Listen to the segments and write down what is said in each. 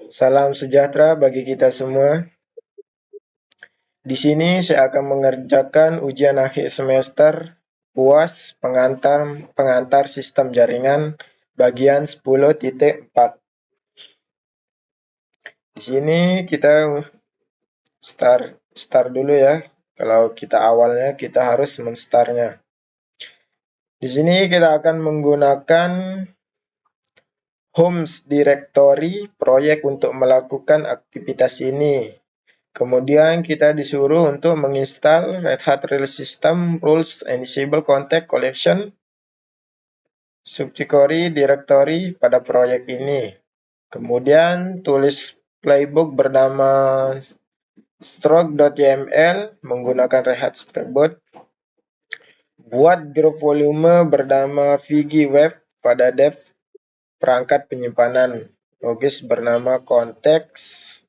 Salam sejahtera bagi kita semua. Di sini saya akan mengerjakan ujian akhir semester UAS pengantar sistem jaringan bagian 10.4. Di sini kita start dulu ya. Kalau kita awalnya kita harus men-startnya. Di sini kita akan menggunakan home directory proyek untuk melakukan aktivitas ini. Kemudian kita disuruh untuk menginstal Red Hat Relay System Rules Ansible Context Collection subdirectory directory pada proyek ini. Kemudian tulis playbook bernama stroke.yml menggunakan Red Hat Stroke. Buat grup volume bernama VGWave pada dev perangkat penyimpanan. Logis bernama context.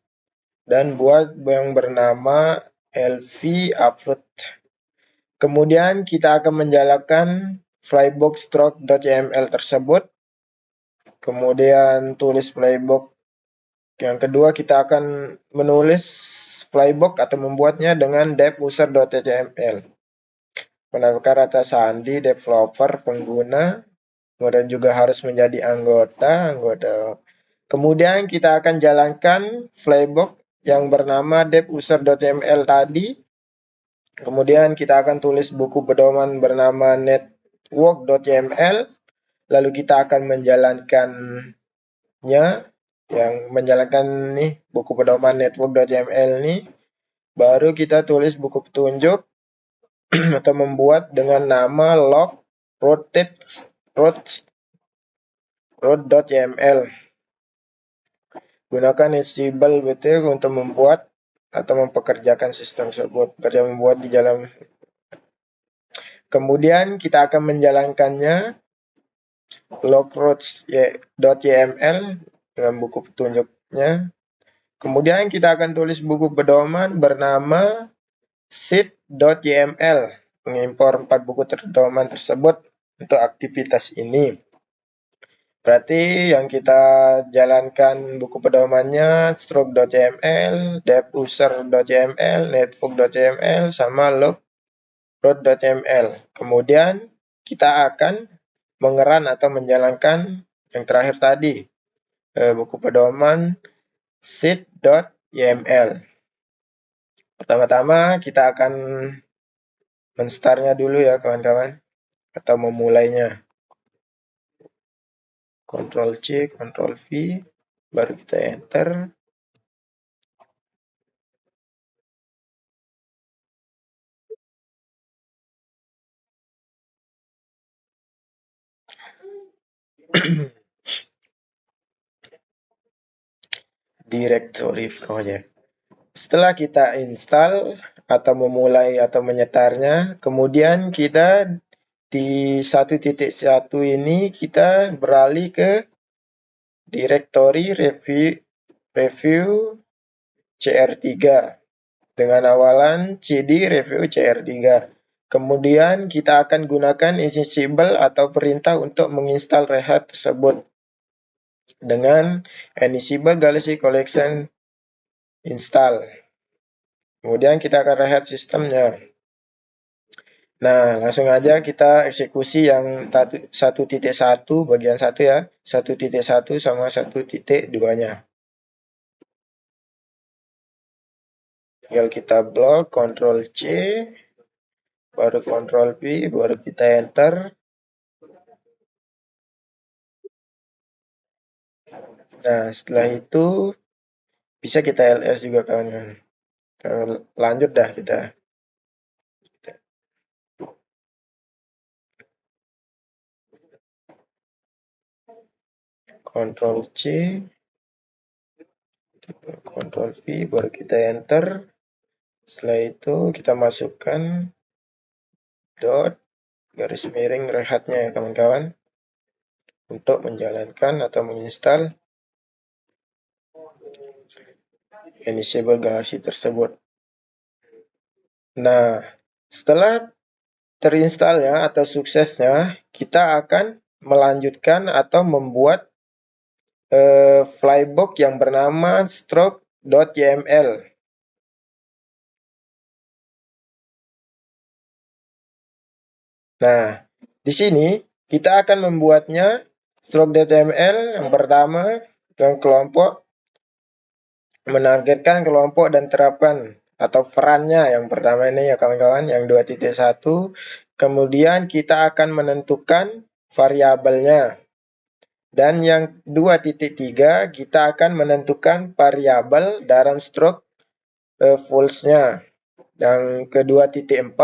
Dan buat yang bernama LV upload. Kemudian kita akan menjalankan playbook stroke.yml tersebut. Kemudian tulis playbook. Yang kedua kita akan menulis playbook atau membuatnya dengan dev-user.yml. Penambahkan rata sandi developer pengguna. Kemudian juga harus menjadi anggota. Kemudian kita akan jalankan playbook yang bernama dev-user.yml tadi. Kemudian kita akan tulis buku pedoman bernama network.yml. Lalu kita akan menjalankannya, yang menjalankan nih buku pedoman network.yml ini. Baru kita tulis buku petunjuk atau membuat dengan nama log road.yml. Gunakan Ansible untuk membuat atau mempekerjakan sistem tersebut. Membuat di dalam. Kemudian kita akan menjalankannya logroads.yml dengan buku petunjuknya. Kemudian kita akan tulis buku pedoman bernama seed.yml, mengimpor 4 buku pedoman tersebut untuk aktivitas ini. Berarti yang kita jalankan buku pedomannya stroke.yml, dev-user.yml, network.yml, sama logroad.yml. Kemudian kita akan mengeran atau menjalankan yang terakhir tadi, buku pedoman seed.yml. Pertama-tama kita akan men-startnya dulu ya kawan-kawan, atau memulainya. Ctrl C, Ctrl V, baru kita enter. Directory project. Setelah kita install atau memulai atau menyetarnya, kemudian kita di 1.1 ini kita beralih ke directory review CR3 dengan awalan cd review CR3. Kemudian kita akan gunakan Ansible atau perintah untuk menginstal Red Hat tersebut dengan Ansible Galaxy Collection install. Kemudian kita akan Red Hat sistemnya. Nah, langsung aja kita eksekusi yang 1.1 bagian 1 ya. 1.1 sama 1.2-nya. Tinggal kita blok, Ctrl C, baru Ctrl V, baru kita enter. Nah, setelah itu bisa kita ls juga kawan-kawan. Lanjut dah kita. Ctrl C, Ctrl V, baru kita enter. Setelah itu kita masukkan dot garis miring Red Hat-nya ya kawan-kawan, untuk menjalankan atau menginstal Ansible Galaxy tersebut. Nah, setelah terinstallnya atau suksesnya, kita akan melanjutkan atau membuat flybook yang bernama stroke.yml. Nah, di sini kita akan membuatnya stroke.yml yang pertama yang kelompok, menargetkan kelompok dan terapkan atau perannya yang pertama ini ya kawan-kawan, yang 2.1. Kemudian kita akan menentukan variabelnya. Dan yang 2.3 kita akan menentukan variabel dalam stroke false-nya. Yang kedua 2.4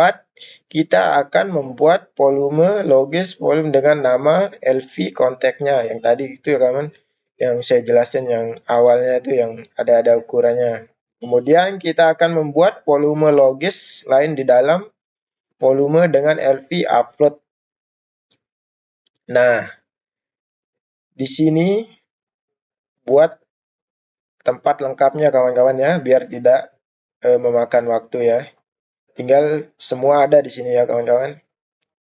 kita akan membuat volume logis volume dengan nama LV kontaknya yang tadi itu ya kawan, yang saya jelasin yang awalnya itu yang ada ukurannya. Kemudian kita akan membuat volume logis lain di dalam volume dengan LV upload. Nah, di sini buat tempat lengkapnya kawan-kawan ya, biar tidak memakan waktu ya. Tinggal semua ada di sini ya kawan-kawan.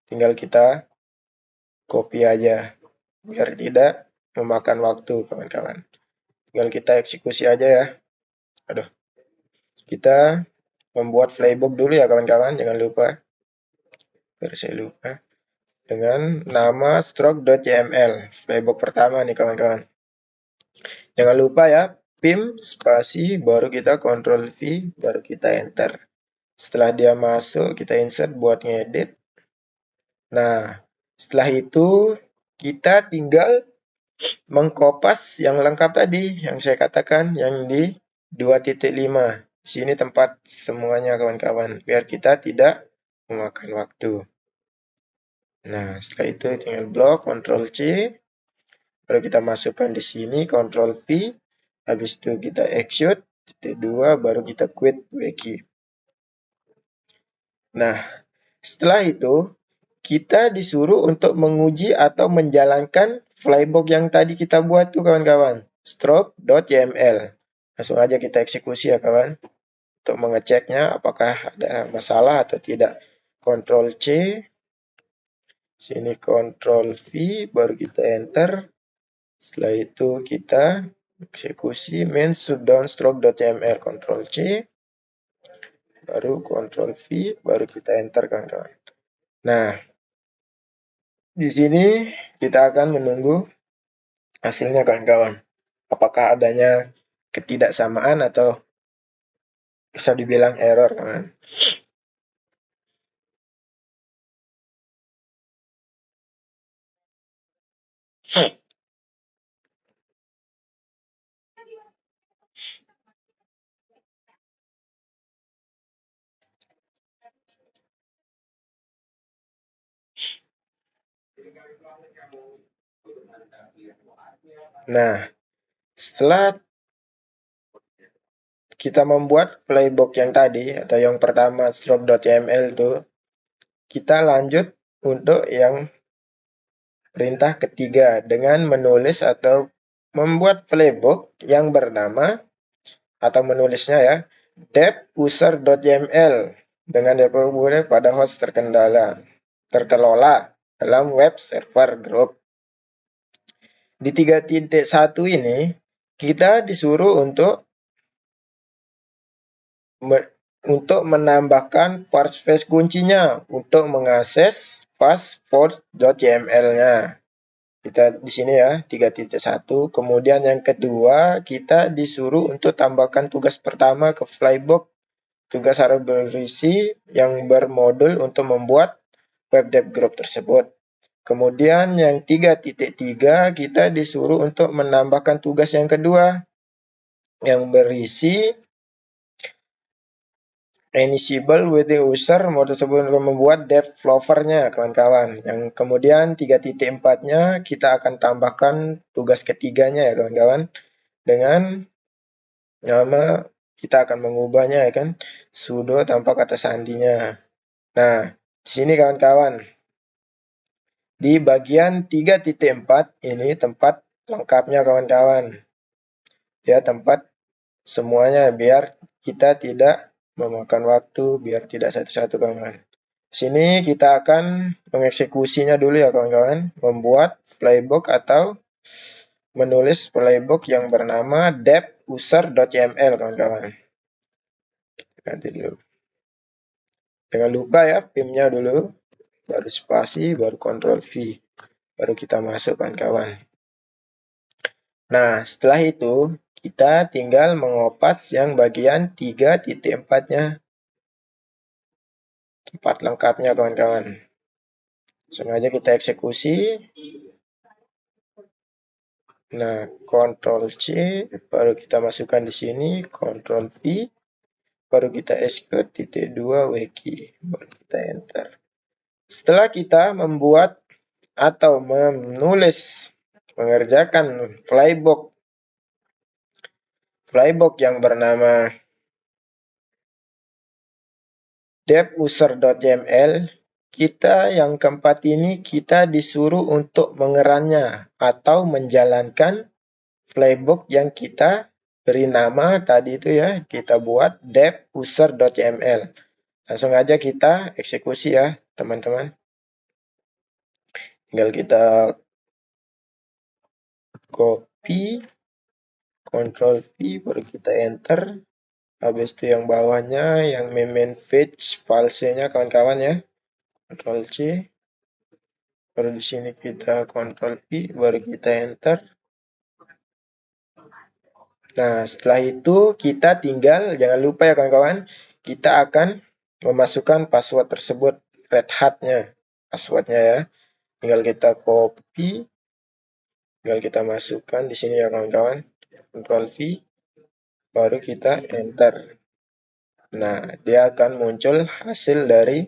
Tinggal kita copy aja biar tidak memakan waktu kawan-kawan. Tinggal kita eksekusi aja ya. Aduh. Kita membuat playbook dulu ya kawan-kawan, jangan lupa. Biar saya lupa. Dengan nama stroke.yml. Playbook pertama nih kawan-kawan. Jangan lupa ya, pim spasi baru kita Ctrl V baru kita enter. Setelah dia masuk, kita insert buat ngedit. Nah, setelah itu kita tinggal mengkopas yang lengkap tadi, yang saya katakan, yang di 2.5. Sini tempat semuanya kawan-kawan, biar kita tidak memakan waktu. Nah, setelah itu tinggal blok, Ctrl C, baru kita masukkan di sini, Ctrl V, habis itu kita execute, titik 2, baru kita quit wiki. Nah, setelah itu, kita disuruh untuk menguji atau menjalankan flybook yang tadi kita buat tuh kawan-kawan. Stroke.yml. Langsung aja kita eksekusi ya kawan. Untuk mengeceknya apakah ada masalah atau tidak. Ctrl C. Sini Ctrl V. Baru kita enter. Setelah itu kita eksekusi main shutdown stroke.yml. Ctrl C. Baru Ctrl V. Baru kita enter kawan-kawan. Nah, di sini kita akan menunggu hasilnya kawan-kawan. Apakah adanya ketidaksamaan atau bisa dibilang error kawan. Nah, setelah kita membuat playbook yang tadi atau yang pertama stroke.yml itu, kita lanjut untuk yang perintah ketiga dengan menulis atau membuat playbook yang bernama atau menulisnya ya dev user.yml dengan deploy pada host terkelola dalam web server group. Di 3.1 ini kita disuruh untuk menambahkan parsefase kuncinya untuk mengakses password.yml-nya. Kita di sini ya 3.1. Kemudian yang kedua kita disuruh untuk tambahkan tugas pertama ke flybook. Tugas harus berisi yang bermodul untuk membuat web dev group tersebut. Kemudian yang 3.3 kita disuruh untuk menambahkan tugas yang kedua yang berisi enable with the user mode tersebut untuk membuat developer-nya kawan-kawan. Yang kemudian 3.4-nya kita akan tambahkan tugas ketiganya ya kawan-kawan dengan nama kita akan mengubahnya ya kan sudo tanpa kata sandinya. Nah, di sini kawan-kawan di bagian 3.4 ini tempat lengkapnya kawan-kawan. Ya, tempat semuanya biar kita tidak memakan waktu, biar tidak satu-satu kawan-kawan. Sini kita akan mengeksekusinya dulu ya kawan-kawan. Membuat playbook atau menulis playbook yang bernama dev_user.yml kawan-kawan. Ganti dulu. Jangan lupa ya PIM-nya dulu. Baru spasi, baru Ctrl V. Baru kita masuk kawan-kawan. Nah, setelah itu kita tinggal mengopas yang bagian 3.4-nya. Tempat lengkapnya kawan-kawan. Langsung aja kita eksekusi. Nah, Ctrl C, baru kita masukkan di sini, Ctrl V, baru kita execute .2 wiki, baru kita enter. Setelah kita membuat atau menulis, mengerjakan playbook yang bernama dev_user.yml, kita yang keempat ini kita disuruh untuk mengerannya atau menjalankan playbook yang kita beri nama tadi itu ya, kita buat dev_user.yml. Langsung aja kita eksekusi ya, teman-teman. Tinggal kita copy, Ctrl V, baru kita enter. Habis itu yang bawahnya, yang main page filenya kawan-kawan ya. Ctrl C. Baru di sini kita Ctrl V, baru kita enter. Nah, setelah itu kita tinggal, jangan lupa ya kawan-kawan, kita akan memasukkan password tersebut, Red Hat-nya, passwordnya ya. Tinggal kita copy, tinggal kita masukkan di sini ya kawan-kawan, Ctrl V, baru kita enter. Nah, dia akan muncul hasil dari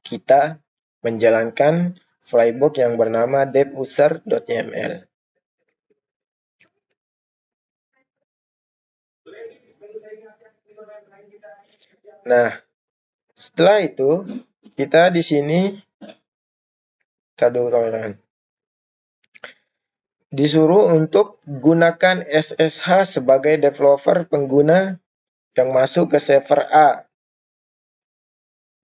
kita menjalankan playbook yang bernama dev_user.yml. Nah, setelah itu kita di sini kawan-kawan disuruh untuk gunakan SSH sebagai developer pengguna yang masuk ke server A.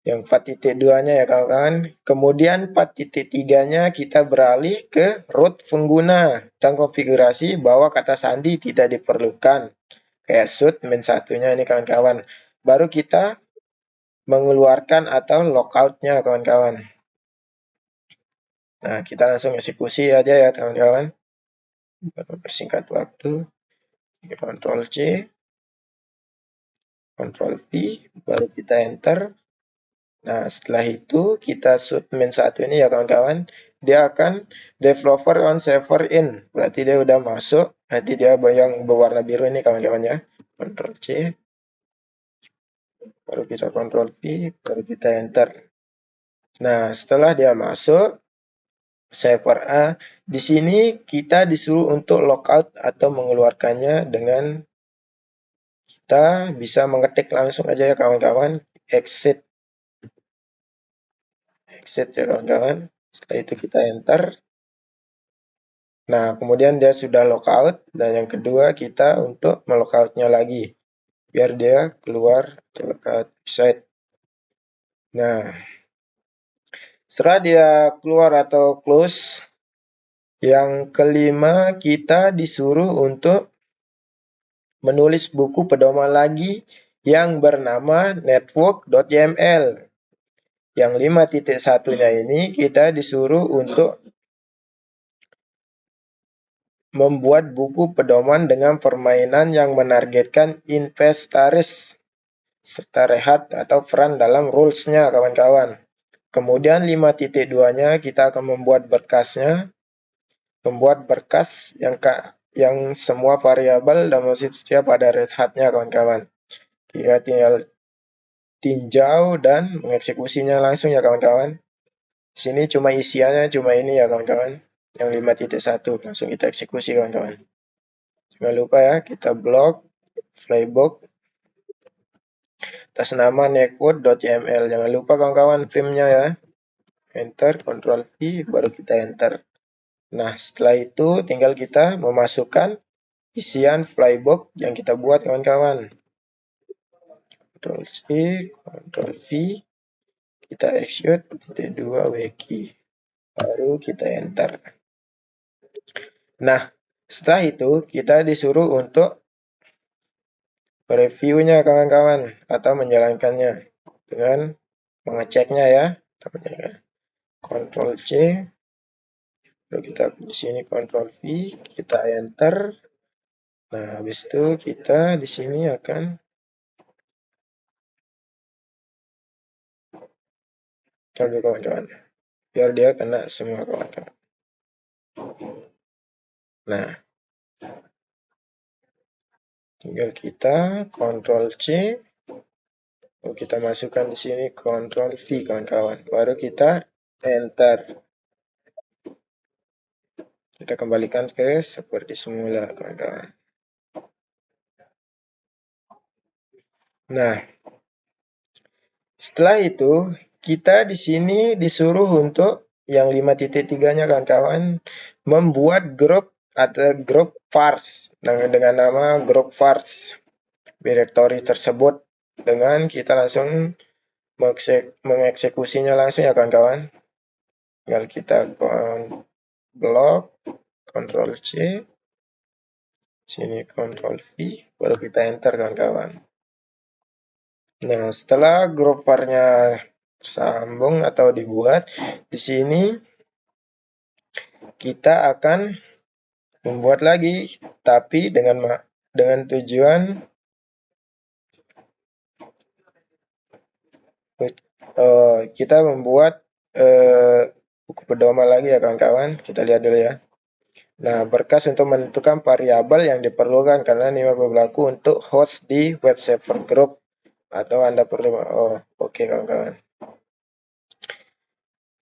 Yang 4.2-nya ya kawan-kawan. Kemudian 4.3-nya kita beralih ke root pengguna dan konfigurasi bahwa kata sandi tidak diperlukan. Kayak shoot main satunya ini kawan-kawan. Baru kita mengeluarkan atau logout-nya kawan-kawan. Nah, kita langsung eksekusi aja ya kawan-kawan. Persingkat waktu. Ctrl C, Ctrl V, baru kita enter. Nah, setelah itu kita shoot main satu ini ya kawan-kawan. Dia akan developer on server in. Berarti dia udah masuk. Berarti dia yang berwarna biru ini kawan-kawan ya. Ctrl C. Baru kita Ctrl V, baru kita enter. Nah, setelah dia masuk server A, di sini kita disuruh untuk logout atau mengeluarkannya dengan kita bisa mengetik langsung aja ya kawan-kawan, exit ya kawan-kawan. Setelah itu kita enter. Nah, kemudian dia sudah logout. Dan yang kedua kita untuk melogoutnya lagi. Biar dia keluar atau logout site. Nah, setelah dia keluar atau close, yang kelima kita disuruh untuk menulis buku pedoman lagi yang bernama network.yml. Yang 5.1-nya ini kita disuruh untuk membuat buku pedoman dengan permainan yang menargetkan inventaris serta rehat atau peran dalam rules-nya kawan-kawan. Kemudian 5.2-nya kita akan membuat berkasnya, membuat berkas yang semua variabel dan masih pada Red Hat-nya kawan-kawan. Kita tinggal tinjau dan mengeksekusinya langsung ya kawan-kawan. Sini cuma isiannya cuma ini ya kawan-kawan. Yang 5.1 langsung kita eksekusi kawan-kawan. Jangan lupa ya kita blok playbook atas nama network.yml. Jangan lupa kawan-kawan filmnya ya. Enter, Ctrl V, baru kita enter. Nah, setelah itu tinggal kita memasukkan isian playbook yang kita buat kawan-kawan. Ctrl C, Ctrl V. kita execute titik 2 wiki, baru kita enter. Nah, setelah itu kita disuruh untuk reviewnya kawan-kawan atau menjalankannya dengan mengeceknya ya. Ctrl C, lalu kita di sini Ctrl V, kita enter. Nah, habis itu kita di sini akan coba kawan-kawan, biar dia kena semua kawan-kawan. Nah, tinggal kita Ctrl C, kita masukkan di sini Ctrl V kawan-kawan, baru kita enter. Kita kembalikan ke seperti semula kawan-kawan. Nah, setelah itu kita di sini disuruh untuk yang 5.3-nya kawan-kawan membuat grup atau grup vars dengan nama grup vars directory tersebut, dengan kita langsung mengeksekusinya langsung ya kawan-kawan. Tinggal kita blok Ctrl C, sini Ctrl V, baru kita enter kawan-kawan. Nah, setelah grup var-nya tersambung atau dibuat, di sini kita akan membuat lagi, tapi dengan tujuan kita membuat buku pedoman lagi ya kawan-kawan. Kita lihat dulu ya. Nah, berkas untuk menentukan variabel yang diperlukan karena ini berlaku untuk host di web server group atau Anda perlu oke kawan-kawan.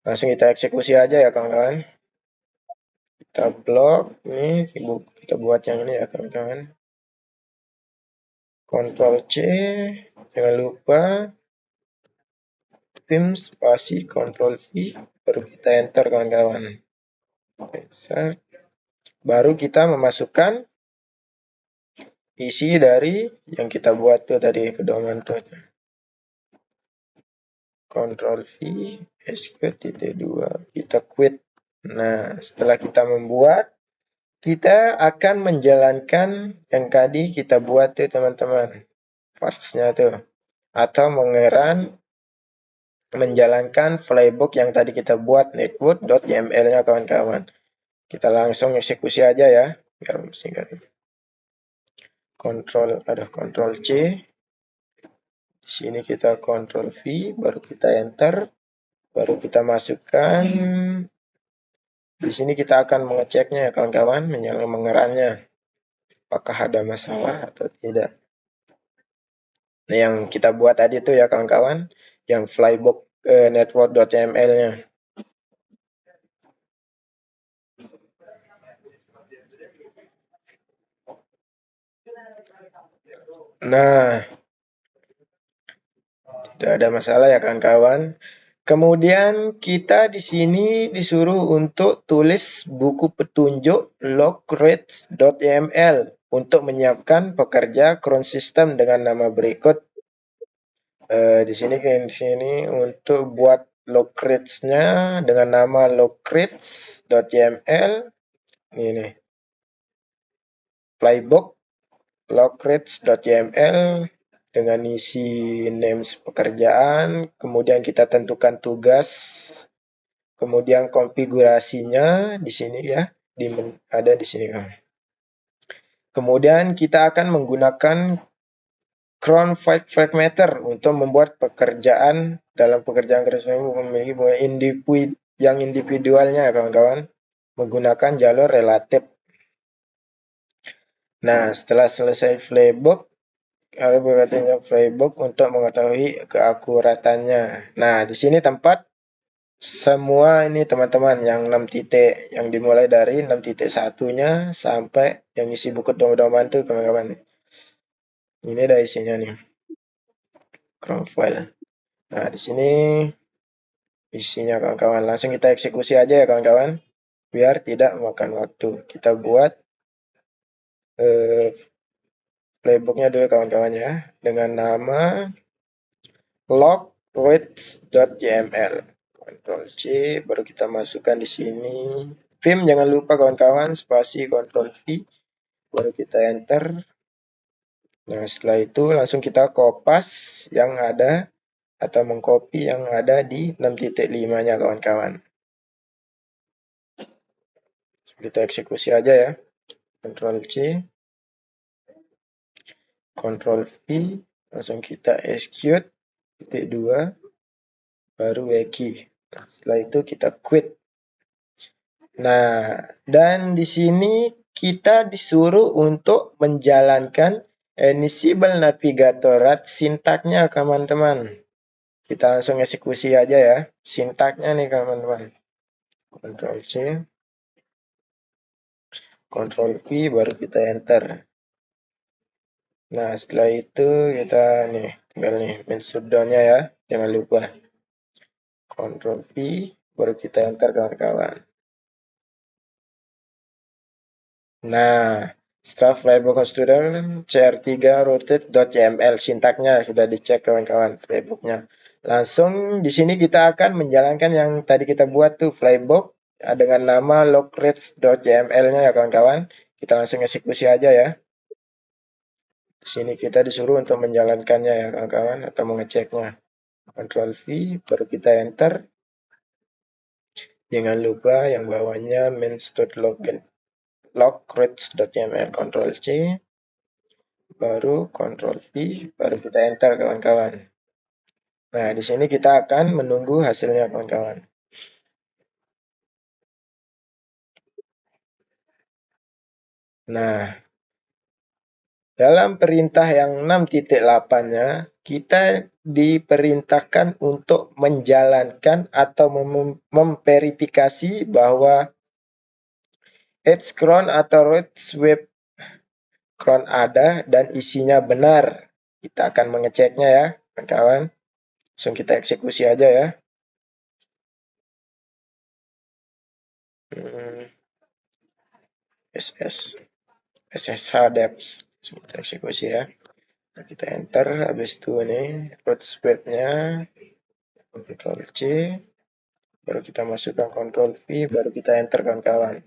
Langsung kita eksekusi aja ya kawan-kawan. Kita blok ini, kita buat yang ini ya kawan-kawan. Ctrl C, jangan lupa Vim spasi Ctrl V, baru kita enter kawan-kawan. Insert. Baru kita memasukkan isi dari yang kita buat tuh tadi, pedoman tuh. Ctrl V, execute titik 2, kita quit. Nah, setelah kita membuat, kita akan menjalankan yang tadi kita buat tuh teman-teman, varsnya tuh, atau menjalankan playbook yang tadi kita buat network.yml-nya kawan-kawan. Kita langsung eksekusi aja ya, biar singkat. Ctrl C. Di sini kita Ctrl V, baru kita enter, baru kita masukkan. Di sini kita akan mengeceknya ya kawan-kawan, mengerannya apakah ada masalah atau tidak. Nah, yang kita buat tadi itu ya kawan-kawan, yang playbook network.yml-nya. Nah, tidak ada masalah ya kawan-kawan. Kemudian kita di sini disuruh untuk tulis buku petunjuk logreads.yml untuk menyiapkan pekerja cron system dengan nama berikut. Di sini untuk buat logreads-nya dengan nama logreads.yml. Ini playbook logreads.yml dengan isi names pekerjaan, kemudian kita tentukan tugas, kemudian konfigurasinya di sini ya, ada di sini kan. Kemudian kita akan menggunakan cron fragmentor untuk membuat pekerjaan dalam pekerjaan memiliki yang individualnya kawan-kawan, menggunakan jalur relatif. Nah, setelah selesai playbook, harus berkatanya playbook untuk mengetahui keakuratannya. Nah, di sini tempat semua ini teman-teman yang 6 titik, yang dimulai dari 6.1-nya sampai yang isi buku pedoman itu kawan-kawan. Ini ada isinya nih. Cron file. Nah, di sini isinya kawan-kawan. Langsung kita eksekusi aja ya kawan-kawan, biar tidak memakan waktu. Kita buat playbooknya dulu kawan-kawan ya, dengan nama log routes.yml. Ctrl C, baru kita masukkan di sini. Vim jangan lupa kawan-kawan, spasi Ctrl V, baru kita enter. Nah, setelah itu langsung kita kopas yang ada atau mengcopy yang ada di 6.5-nya kawan-kawan. Kita eksekusi aja ya. Ctrl C, Ctrl V, langsung kita execute, titik 2, baru weki. Nah, setelah itu kita quit. Nah, dan di sini kita disuruh untuk menjalankan Ansible Navigator sintaknya teman-teman. Kita langsung eksekusi aja ya. Sintaknya nih teman-teman. Ctrl C, Ctrl V, baru kita enter. Nah, setelah itu kita nih, tinggal nih main shutdown-nya ya. Jangan lupa. Ctrl V, baru kita enter kawan-kawan. Nah, setelah playbook student cr3 rotate.yml sintaknya sudah dicek kawan-kawan playbooknya. Langsung di sini kita akan menjalankan yang tadi kita buat tuh playbook dengan nama logrets.yml-nya ya kawan-kawan. Kita langsung eksekusi aja ya. Di sini kita disuruh untuk menjalankannya ya kawan-kawan atau mengeceknya. Ctrl V, baru kita enter. Jangan lupa yang bawahnya main.login logrets.yml. Ctrl C, baru Ctrl V, baru kita enter kawan-kawan. Nah, di sini kita akan menunggu hasilnya kawan-kawan. Nah, dalam perintah yang 6.8-nya, kita diperintahkan untuk menjalankan atau memverifikasi bahwa Edge-cron atau routes web cron ada dan isinya benar. Kita akan mengeceknya ya, kawan-kawan. Langsung kita eksekusi aja ya. SSH deps. Kita eksekusi ya. Nah, kita enter. Habis itu nih, routes web-nya. Ctrl C. Baru kita masukkan Ctrl V. Baru kita enter kawan-kawan.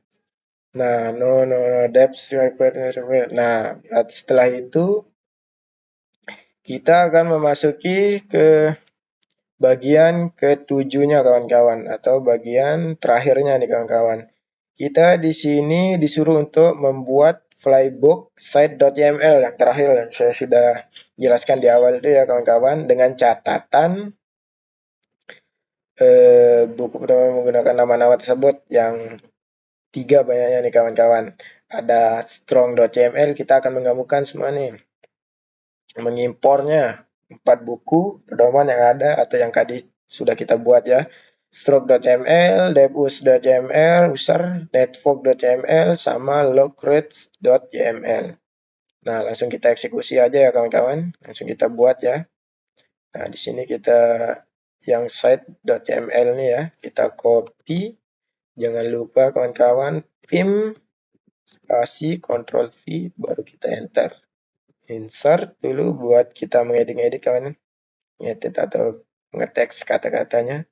Nah, no deps. Nah, setelah itu kita akan memasuki ke bagian ketujuhnya kawan-kawan atau bagian terakhirnya nih kawan-kawan. Kita di sini disuruh untuk membuat flybook site.yml yang terakhir yang saya sudah jelaskan di awal itu ya kawan-kawan, dengan catatan buku pertama menggunakan nama-nama tersebut yang 3 banyaknya nih kawan-kawan. Ada strong.yml, kita akan menggabungkan semua nih. Mengimpornya 4 buku pedoman yang ada atau yang tadi sudah kita buat ya. Stroke.yml, devus.yml, user, netfog.yml, sama logrets.yml. Nah, langsung kita eksekusi aja ya kawan-kawan. Langsung kita buat ya. Nah, di sini kita yang site.yml nih ya, kita copy. Jangan lupa kawan-kawan, vim spasi Ctrl V, baru kita enter. Insert dulu buat kita mengedit kawan, ngedit atau ngeteks kata-katanya.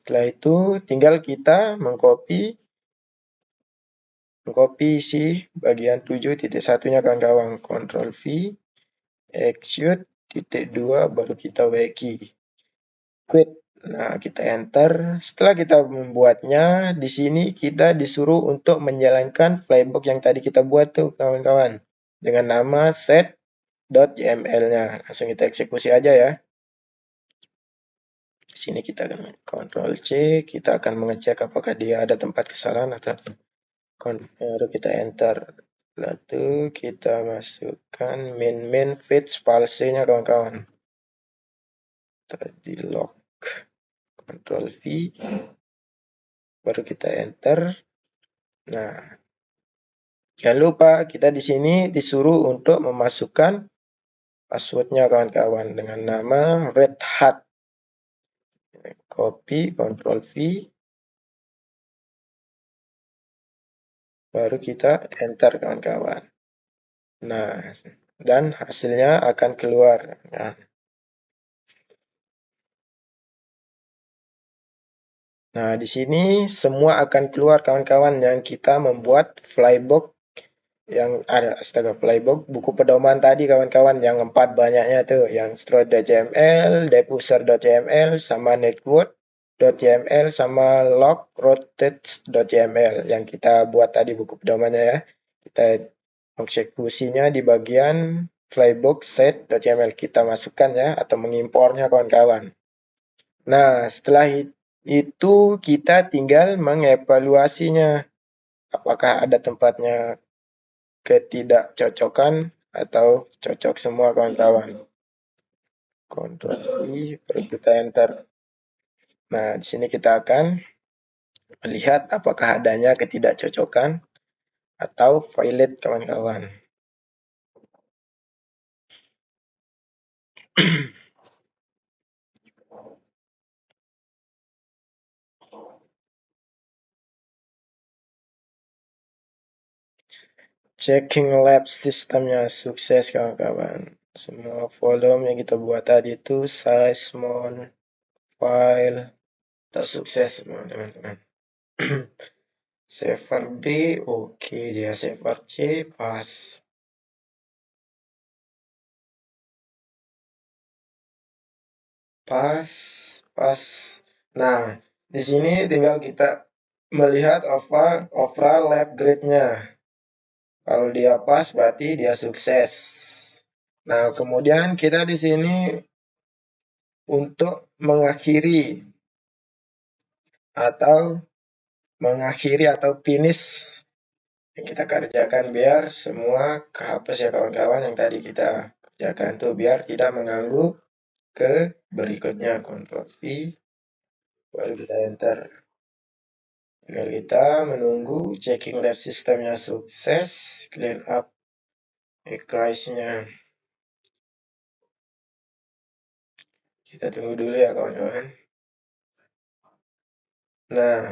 Setelah itu tinggal kita mengcopy isi bagian 7.1-nya kawan-kawan. Ctrl V, execute, titik 2, baru kita weki. Quit. Nah, kita enter. Setelah kita membuatnya, di sini kita disuruh untuk menjalankan playbook yang tadi kita buat tuh kawan-kawan. Dengan nama set.yml-nya. Langsung kita eksekusi aja ya. Di sini kita akan Ctrl C, kita akan mengecek apakah dia ada tempat kesalahan atau baru kita enter. Lalu kita masukkan main fetch false-nya kawan-kawan. Tadi log. Ctrl V, baru kita enter. Nah, jangan lupa kita di sini disuruh untuk memasukkan passwordnya kawan-kawan dengan nama Red Hat. Copy, Ctrl V, baru kita enter kawan-kawan. Nah, dan hasilnya akan keluar. Nah, Nah, di sini semua akan keluar kawan-kawan yang kita membuat flybox yang ada, astaga, flybox buku pedoman tadi kawan-kawan, yang 4 banyaknya tuh, yang stroke.yml, diffuser.yml, sama network.yml, sama log rotate.yml yang kita buat tadi buku pedomannya ya. Kita eksekusinya di bagian flybox set.yml, kita masukkan ya, atau mengimpornya kawan-kawan. Nah, setelah itu kita tinggal mengevaluasinya. Apakah ada tempatnya ketidakcocokan atau cocok semua kawan-kawan. Ctrl I, baru kita enter. Nah, di sini kita akan melihat apakah adanya ketidakcocokan atau violate kawan-kawan. Checking lab sistemnya sukses kawan-kawan. Semua volume yang kita buat tadi itu size, mount, file, kita sukses semua teman-teman. Saver B, oke, dia saver C, pas. Pas. Nah, di sini tinggal kita melihat overall lab grade-nya. Kalau dia pas berarti dia sukses. Nah, kemudian kita di sini untuk mengakhiri atau finish yang kita kerjakan biar semua kehapus ya kawan-kawan yang tadi kita kerjakan tuh, biar tidak mengganggu ke berikutnya. Ctrl V, baru kita enter. Tinggal kita menunggu checking lab sistemnya sukses, clean up cache-nya. Kita tunggu dulu ya kawan-kawan. Nah,